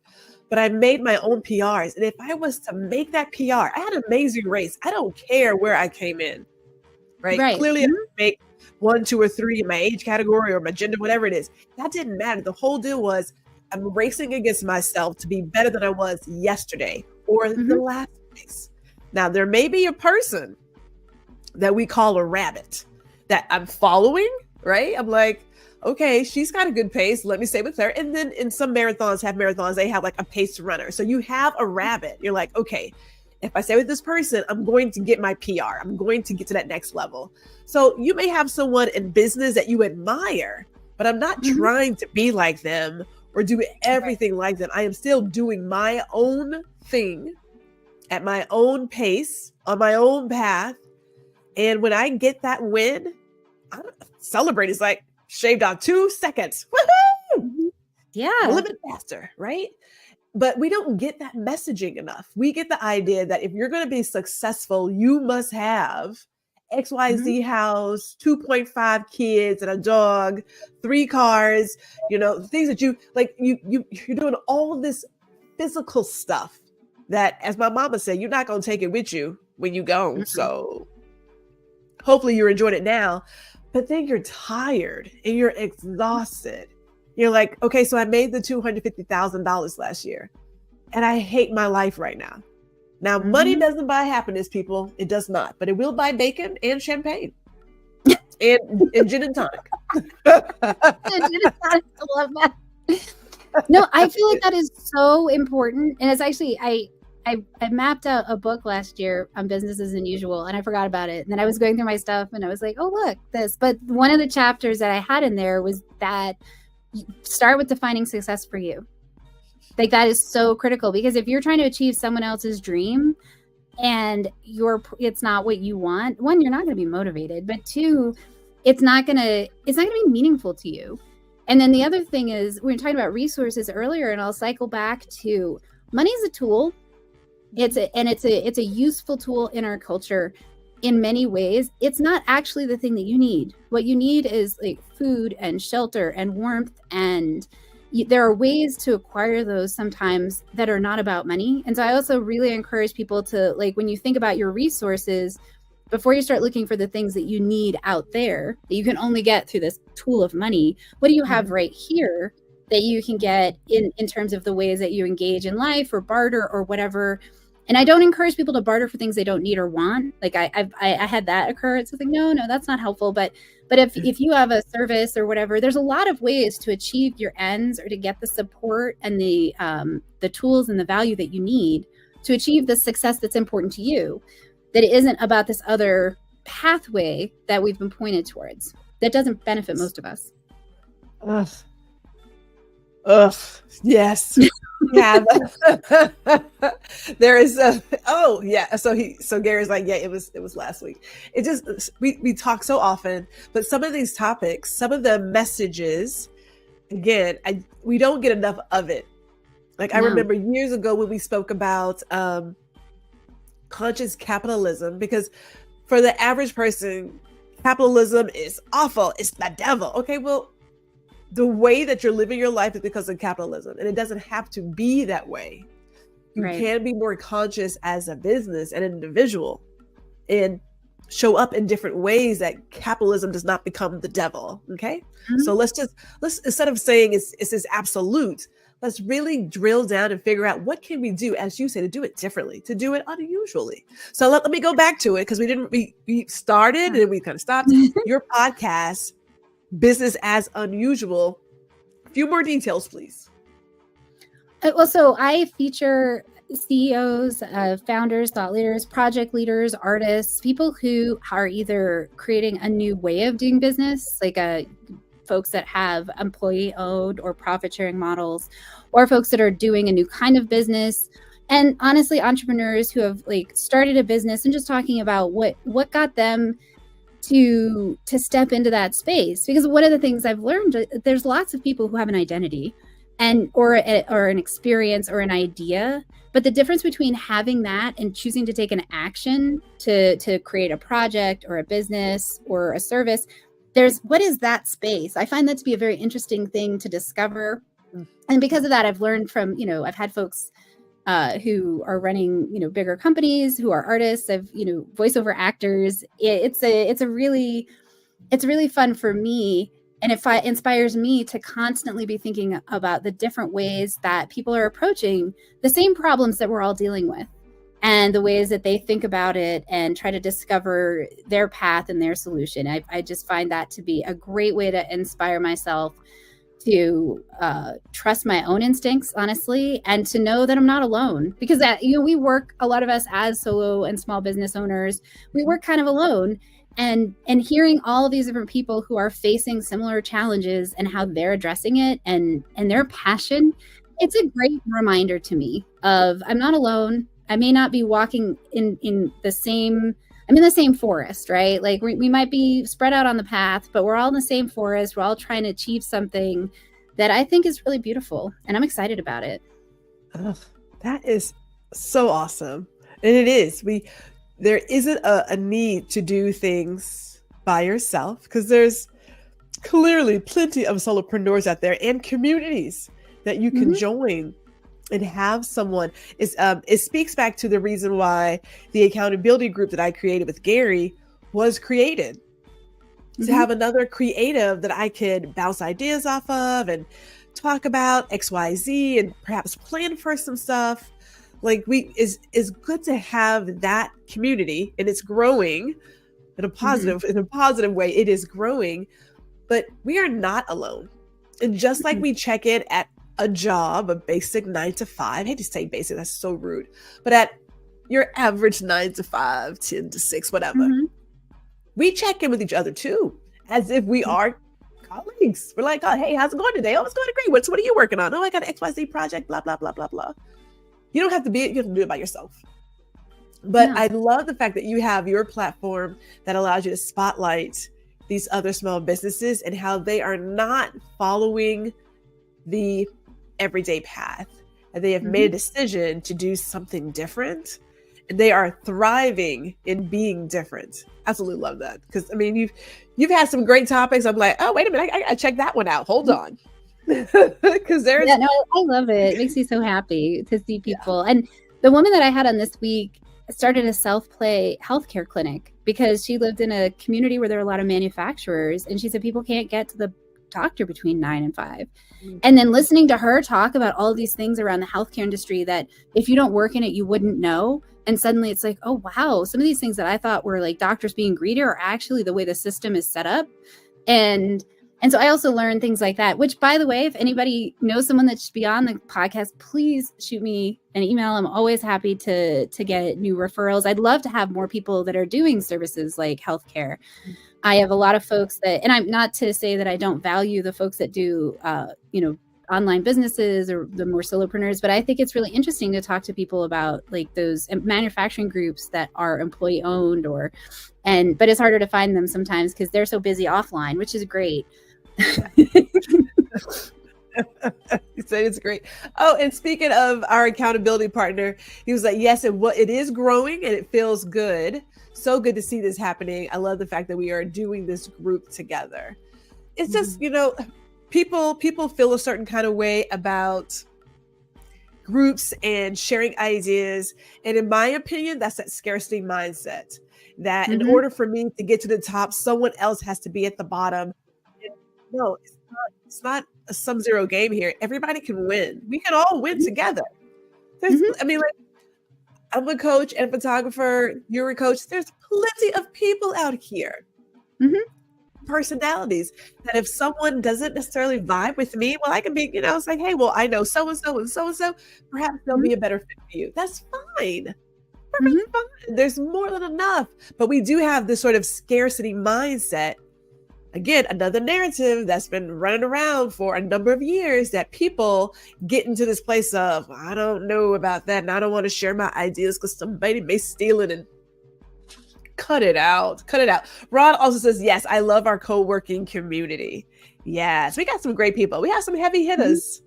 But I made my own PRs. And if I was to make that PR, I had an amazing race. I don't care where I came in. right? Right. Clearly I make 1, 2, or 3 in my age category or my gender, whatever it is. That didn't matter. The whole deal was I'm racing against myself to be better than I was yesterday or the last race. Now, there may be a person that we call a rabbit that I'm following, right? I'm like, okay, she's got a good pace. Let me stay with her. And then in some marathons, they have like a pace runner. So you have a rabbit. You're like, okay, if I stay with this person, I'm going to get my PR. I'm going to get to that next level. So you may have someone in business that you admire, but I'm not trying to be like them or do everything like them. I am still doing my own thing at my own pace, on my own path. And when I get that win, I celebrate. It's like shaved off 2 seconds. Woohoo! Yeah. A little bit faster, right? But we don't get that messaging enough. We get the idea that if you're going to be successful, you must have XYZ house, 2.5 kids and a dog, 3 cars, things that you like, you're doing all of this physical stuff that, as my mama said, you're not going to take it with you when you go. So hopefully you're enjoying it now, but then you're tired and you're exhausted. You're like, okay, so I made the $250,000 last year and I hate my life right now. Now, money doesn't buy happiness, people. It does not, but it will buy bacon and champagne and gin and tonic. I love that. No, I feel like that is so important. And it's actually, I mapped out a book last year on business as unusual and I forgot about it. And then I was going through my stuff and I was like, oh, look, this. But one of the chapters that I had in there was that start with defining success for you. Like that is so critical, because if you're trying to achieve someone else's dream and it's not what you want, one, you're not going to be motivated, but two, it's not going to be meaningful to you. And then the other thing is, we were talking about resources earlier, and I'll cycle back to money is a tool. It's a useful tool in our culture in many ways. It's not actually the thing that you need. What you need is like food and shelter and warmth, and there are ways to acquire those sometimes that are not about money. And so I also really encourage people to, like, when you think about your resources, before you start looking for the things that you need out there that you can only get through this tool of money, what do you have right here that you can get in terms of the ways that you engage in life or barter or whatever? And I don't encourage people to barter for things they don't need or want. Like I had that occur. It's like, no, that's not helpful. But if you have a service or whatever, there's a lot of ways to achieve your ends or to get the support and the tools and the value that you need to achieve the success that's important to you, that it isn't about this other pathway that we've been pointed towards that doesn't benefit most of us. Yes. Yeah. There is so Gary's like, yeah, it was last week. It just, we talk so often, but some of these topics, some of the messages, again, we don't get enough of it. Like, I remember years ago when we spoke about conscious capitalism, because for the average person, capitalism is awful. It's the devil. Okay, well, the way that you're living your life is because of capitalism, and it doesn't have to be that way. You can be more conscious as a business and an individual and show up in different ways that capitalism does not become the devil. Okay. So let's instead of saying it's this absolute, let's really drill down and figure out what can we do, as you say, to do it differently, to do it unusually. So let me go back to it, because we started and then we kind of stopped. Your podcast, Business as Unusual. A few more details, please. Well, so I feature CEOs, founders, thought leaders, project leaders, artists, people who are either creating a new way of doing business, like folks that have employee-owned or profit-sharing models, or folks that are doing a new kind of business. And honestly, entrepreneurs who have like started a business and just talking about what got them to step into that space. Because one of the things I've learned, there's lots of people who have an identity or an experience or an idea, but the difference between having that and choosing to take an action to create a project or a business or a service, what is that space? I find that to be a very interesting thing to discover. And because of that, I've learned from, I've had folks who are running, bigger companies, who are artists, voiceover actors. It's really fun for me. And it inspires me to constantly be thinking about the different ways that people are approaching the same problems that we're all dealing with, and the ways that they think about it and try to discover their path and their solution. I just find that to be a great way to inspire myself to trust my own instincts, honestly, and to know that I'm not alone. Because we work, a lot of us as solo and small business owners, we work kind of alone. And hearing all of these different people who are facing similar challenges and how they're addressing it and their passion, it's a great reminder to me of I'm not alone. I may not be walking in the same forest, right? Like we might be spread out on the path, but we're all in the same forest. We're all trying to achieve something that I think is really beautiful, and I'm excited about it. Oh, that is so awesome. And it is. There isn't a need to do things by yourself, because there's clearly plenty of solopreneurs out there and communities that you can join and have someone. It speaks back to the reason why the accountability group that I created with Gary was created. To have another creative that I could bounce ideas off of and talk about XYZ and perhaps plan for some stuff. Like is good to have that community, and it's growing in a positive way. It is growing, but we are not alone. And just like we check in at a job, a basic 9 to 5, I hate to say basic, that's so rude, but at your average 9 to 5, 10 to 6, whatever, we check in with each other too, as if we are colleagues. We're like, oh, hey, how's it going today? Oh, it's going great. What are you working on? Oh, I got an XYZ project, blah, blah, blah, blah, blah. You don't have to you have to do it by yourself. But I love the fact that you have your platform that allows you to spotlight these other small businesses and how they are not following the everyday path. And they have made a decision to do something different. And they are thriving in being different. Absolutely love that. Because I mean, you've had some great topics. I'm like, oh, wait a minute, I gotta check that one out. Hold on. Because there's I love it. It makes me so happy to see people. And the woman that I had on this week started a self-play healthcare clinic because she lived in a community where there are a lot of manufacturers, and she said people can't get to the doctor between 9 and 5. And then listening to her talk about all these things around the healthcare industry that if you don't work in it, you wouldn't know. And suddenly it's like, oh, wow, some of these things that I thought were like doctors being greedy are actually the way the system is set up. And so I also learned things like that, which, by the way, if anybody knows someone that should be on the podcast, please shoot me an email. I'm always happy to get new referrals. I'd love to have more people that are doing services like healthcare. I have a lot of folks that, and I'm not to say that I don't value the folks that do, online businesses or the more solopreneurs, but I think it's really interesting to talk to people about like those manufacturing groups that are employee owned but it's harder to find them sometimes because they're so busy offline, which is great. You said it's great. Oh, and speaking of our accountability partner, he was like, yes, it is growing and it feels good. So good to see this happening. I love the fact that we are doing this group together. It's just, people feel a certain kind of way about groups and sharing ideas. And in my opinion, that's that scarcity mindset that in order for me to get to the top, someone else has to be at the bottom. No, it's not a sum-zero game here. Everybody can win. We can all win together. I mean, like, I'm a coach and photographer. You're a coach. There's plenty of people out here. Personalities that if someone doesn't necessarily vibe with me, well, I can be, it's like, hey, well, I know so-and-so and so-and-so. Perhaps they'll be a better fit for you. That's fine. Perfectly fine. There's more than enough. But we do have this sort of scarcity mindset. Again, another narrative that's been running around for a number of years that people get into this place of, I don't know about that, and I don't want to share my ideas because somebody may steal it, and cut it out. Ron also says, yes, I love our co-working community. Yes, we got some great people. We have some heavy hitters.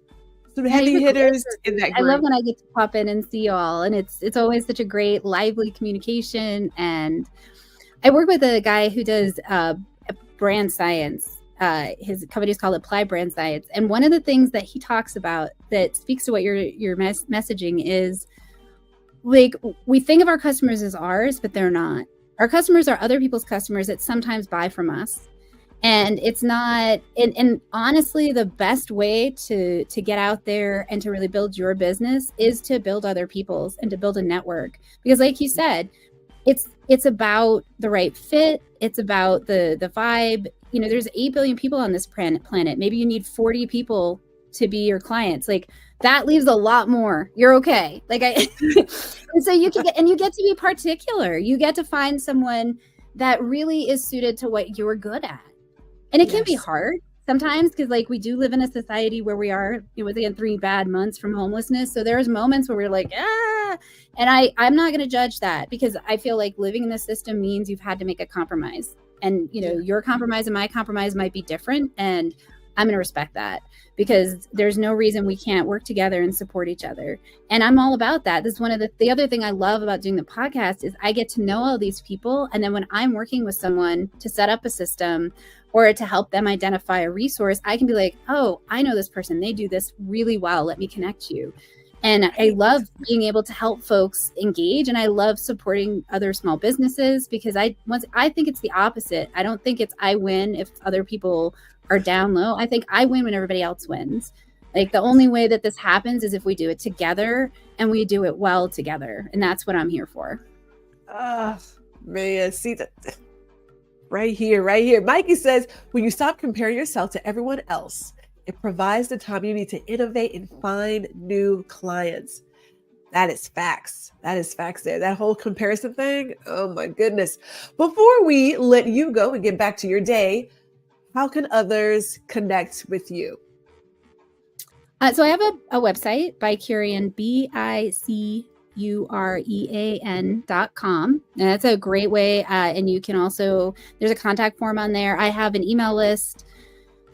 In that group. I love when I get to pop in and see y'all, and it's always such a great, lively communication. And I work with a guy who does brand science, his company is called Apply Brand Science. And one of the things that he talks about that speaks to what your messaging is, like, we think of our customers as ours, but they're not. Our customers are other people's customers that sometimes buy from us. And it's not, and honestly, the best way to get out there and to really build your business is to build other people's and to build a network. Because like you said, it's about the right fit. It's about the vibe. You know, there's 8 billion people on this planet. Maybe you need 40 people to be your clients. Like, that leaves a lot more. You're okay. Like, and so you can get, and you get to be particular. You get to find someone that really is suited to what you're good at. And it can be hard sometimes, because like we do live in a society where we are, within 3 bad months from homelessness. So there's moments where we're like, and I'm not going to judge that, because I feel like living in the system means you've had to make a compromise. And, your compromise and my compromise might be different. And I'm going to respect that, because there's no reason we can't work together and support each other. And I'm all about that. This is one of the other thing I love about doing the podcast is I get to know all these people. And then when I'm working with someone to set up a system or to help them identify a resource, I can be like, oh, I know this person. They do this really well. Let me connect you. And I love being able to help folks engage. And I love supporting other small businesses, because I think it's the opposite. I don't think it's I win if other people are down low. I think I win when everybody else wins. Like, the only way that this happens is if we do it together and we do it well together. And that's what I'm here for. Man, see that right here. Mikey says, when you stop comparing yourself to everyone else, it provides the time you need to innovate and find new clients. That is facts. There. That whole comparison thing. Oh my goodness. Before we let you go and get back to your day, how can others connect with you? So I have a website, BiCurean, BiCurean.com. And that's a great way. And you can also, there's a contact form on there. I have an email list.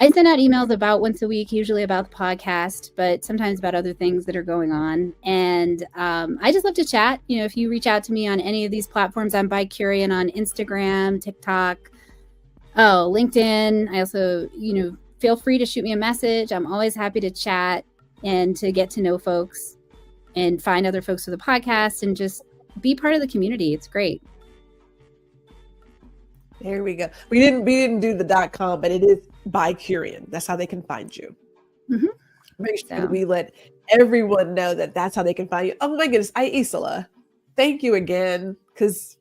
I send out emails about once a week, usually about the podcast, but sometimes about other things that are going on. And I just love to chat. If you reach out to me on any of these platforms, I'm BiCurean on Instagram, TikTok, LinkedIn. I also, feel free to shoot me a message. I'm always happy to chat and to get to know folks and find other folks for the podcast and just be part of the community. It's great. There we go. We didn't do the .com, but it is BiCurean. That's how they can find you. Mm-hmm. Make sure that we let everyone know that that's how they can find you. Oh my goodness, Aicila, thank you again, because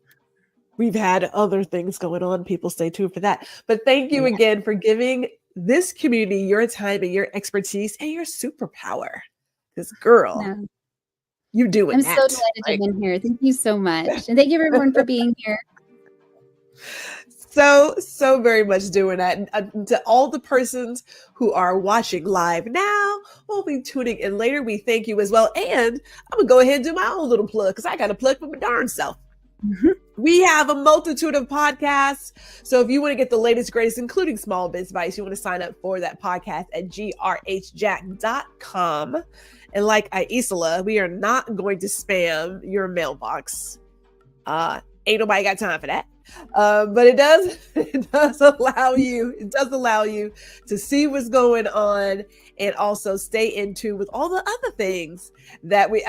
we've had other things going on. People stay tuned for that. But thank you again for giving this community your time and your expertise and your superpower. Because girl, you do it. I'm so delighted to be in here. Thank you so much. And thank you everyone for being here. So very much doing that. And to all the persons who are watching live now, will be tuning in later, we thank you as well. And I'm going to go ahead and do my own little plug, because I got to plug for my darn self. Mm-hmm. We have a multitude of podcasts. So if you want to get the latest, greatest, including small biz advice, you want to sign up for that podcast at grhjack.com. And like Aicila, we are not going to spam your mailbox. Ain't nobody got time for that. But it does allow you to see what's going on and also stay in tune with all the other things that we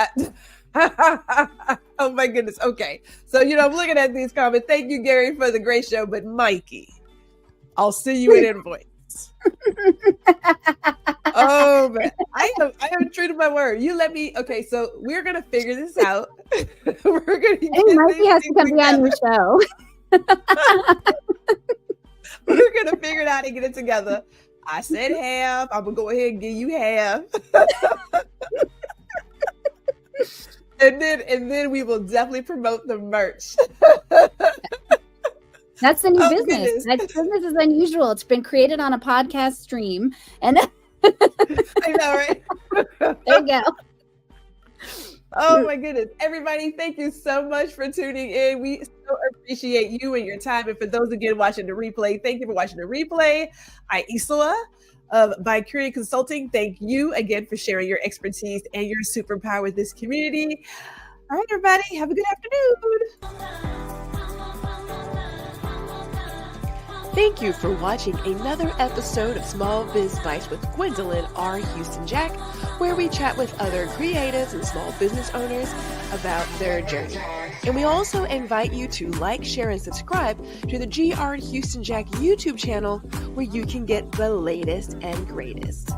oh my goodness. Okay. So, I'm looking at these comments. Thank you, Gary, for the great show. But Mikey, I'll see you in invoice. Oh man, I have true to my word. You let me. Okay, so we're gonna figure this out. We're gonna. Mikey has to come be on your show. We're gonna figure it out and get it together. I said half. I'm gonna go ahead and give you half. And then we will definitely promote the merch. That's the new business. That business is unusual. It's been created on a podcast stream. And I know, right? There you go. Oh my goodness. Everybody, thank you so much for tuning in. We so appreciate you and your time. And for those again watching the replay, thank you for watching the replay. Aicila of BiCurean Consulting, thank you again for sharing your expertise and your superpower with this community. All right, everybody, have a good afternoon. Thank you for watching another episode of Small Biz Bites with Gwendolyn R. Houston Jack, where we chat with other creatives and small business owners about their journey. And we also invite you to like, share, and subscribe to the GR Houston Jack YouTube channel, where you can get the latest and greatest.